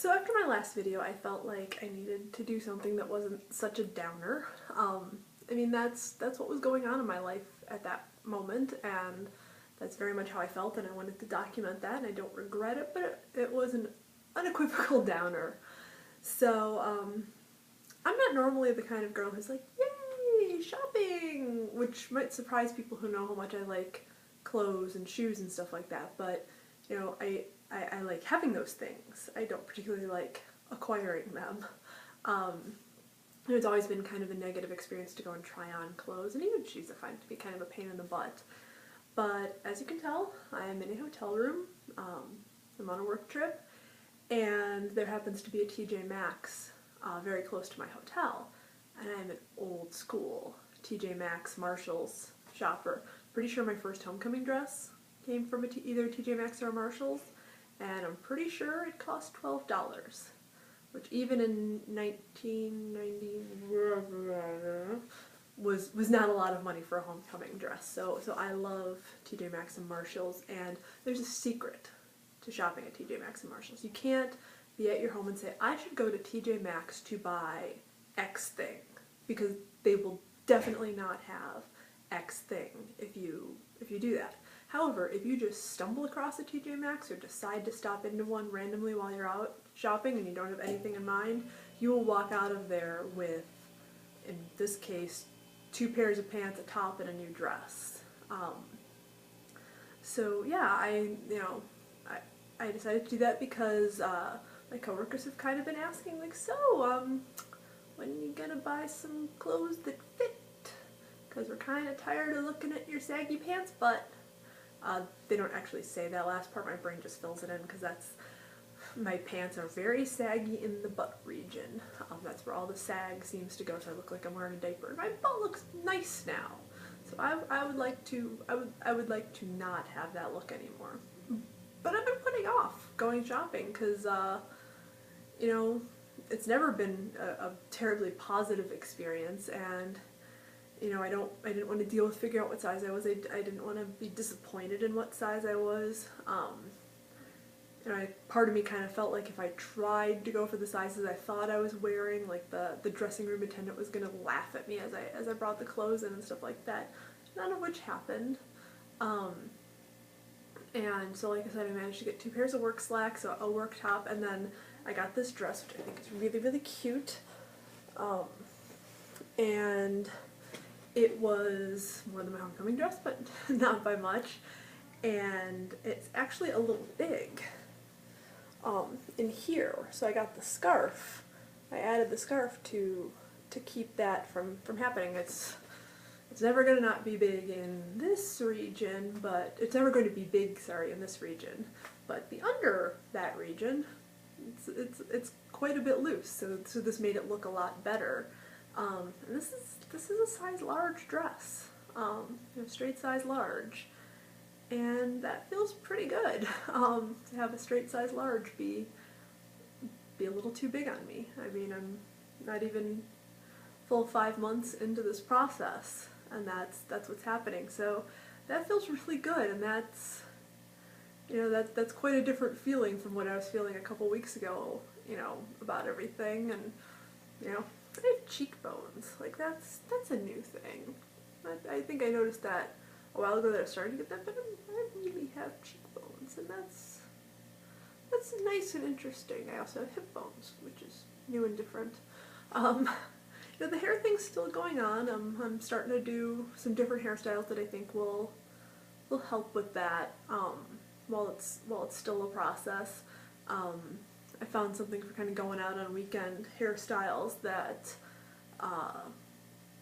So after my last video, I felt like I needed to do something that wasn't such a downer. I mean, that's what was going on in my life at that moment, and that's very much how I felt, and I wanted to document that, and I don't regret it, but it was an unequivocal downer. So, I'm not normally the kind of girl who's like, yay, shopping, which might surprise people who know how much I like clothes and shoes and stuff like that, but, you know, I like having those things. I don't particularly like acquiring them. It's always been kind of a negative experience to go and try on clothes, and even shoes I find to be kind of a pain in the butt. But as you can tell, I am in a hotel room. I'm on a work trip, and there happens to be a TJ Maxx very close to my hotel, and I'm an old school TJ Maxx Marshalls shopper. Pretty sure my first homecoming dress came from either TJ Maxx or Marshalls, and I'm pretty sure it cost $12, which even in 1990 was not a lot of money for a homecoming dress. So I love TJ Maxx and Marshalls, and there's a secret to shopping at TJ Maxx and Marshalls. You can't be at your home and say, I should go to TJ Maxx to buy X thing, because they will definitely not have X thing if you do that. However, if you just stumble across a TJ Maxx or decide to stop into one randomly while you're out shopping and you don't have anything in mind, you will walk out of there with, in this case, 2 pairs of pants, a top, and a new dress. So yeah, I decided to do that because my coworkers have kind of been asking, like, so, when are you gonna buy some clothes that fit? Because we're kind of tired of looking at your saggy pants butt. They don't actually say that last part, my brain just fills it in, because my pants are very saggy in the butt region. That's where all the sag seems to go, so I look like I'm wearing a diaper. My butt looks nice now, so I would like to not have that look anymore. But I've been putting off going shopping because you know, it's never been a terribly positive experience, and you know, I didn't want to deal with figuring out what size I was. I didn't want to be disappointed in what size I was. You know, part of me kind of felt like if I tried to go for the sizes I thought I was wearing, like the dressing room attendant was going to laugh at me as I brought the clothes in and stuff like that. None of which happened. And so, like I said, I managed to get 2 pairs of work slacks, a work top, and then I got this dress, which I think is really, really cute. And it was more than my homecoming dress, but not by much. And it's actually a little big in here. So I got the scarf. I added the scarf to keep that from happening. It's never going to not be big in this region, but it's never going to be big, sorry, in this region. But the under that region, it's quite a bit loose. So this made it look a lot better. And this is a size large dress, you know, straight size large, and that feels pretty good. To have a straight size large be a little too big on me. I mean, I'm not even full 5 months into this process, and that's what's happening. So that feels really good, and that's, you know, that's quite a different feeling from what I was feeling a couple weeks ago, you know, about everything. And you know, I have cheekbones. Like, that's a new thing. I think I noticed that a while ago that I was starting to get that, but I really have cheekbones, and that's nice and interesting. I also have hip bones, which is new and different. You know, the hair thing's still going on. I'm starting to do some different hairstyles that I think will help with that while it's still a process. I found something for kind of going out on weekend hairstyles that,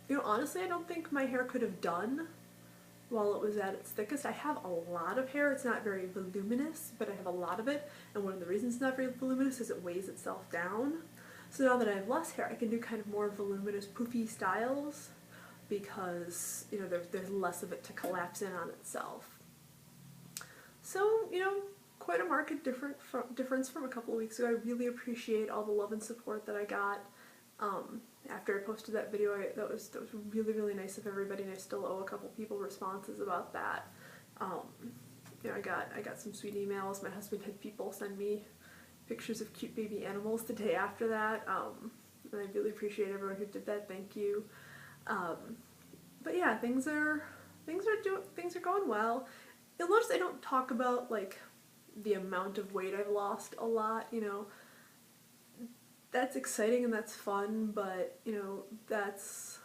you know, honestly, I don't think my hair could have done while it was at its thickest. I have a lot of hair. It's not very voluminous, but I have a lot of it, and one of the reasons it's not very voluminous is it weighs itself down. So now that I have less hair, I can do kind of more voluminous, poofy styles because, you know, there's less of it to collapse in on itself. So, you know, quite a marked difference from a couple of weeks ago. I really appreciate all the love and support that I got after I posted that video. That was really, really nice of everybody, and I still owe a couple people responses about that. You know, I got some sweet emails. My husband had people send me pictures of cute baby animals the day after that, and I really appreciate everyone who did that. Thank you. But yeah, things are going well. You'll notice I don't talk about like the amount of weight I've lost a lot. You know, that's exciting and that's fun, but you know, that's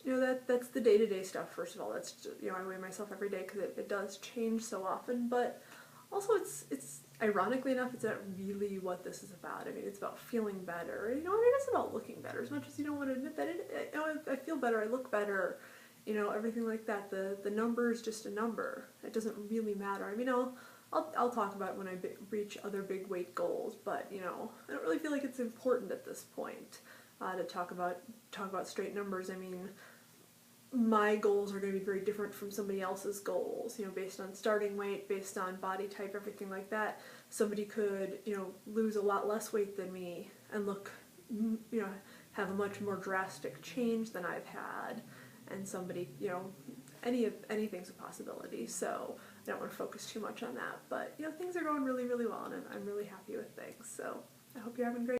the day-to-day stuff. First of all, that's just, you know, I weigh myself every day because it does change so often, but also it's ironically enough, it's not really what this is about. I mean, it's about feeling better. You know, it is about looking better, as much as you don't want to admit that. You know, I feel better, I look better, you know, everything like that. The number is just a number. It doesn't really matter. I mean, I'll talk about it when I reach other big weight goals, but you know, I don't really feel like it's important at this point to talk about straight numbers. I mean, my goals are going to be very different from somebody else's goals, you know, based on starting weight, based on body type, everything like that. Somebody could, you know, lose a lot less weight than me and look, you know, have a much more drastic change than I've had, and somebody, you know, anything's a possibility, so I don't want to focus too much on that, but, you know, things are going really, really well, and I'm really happy with things, so I hope you're having a great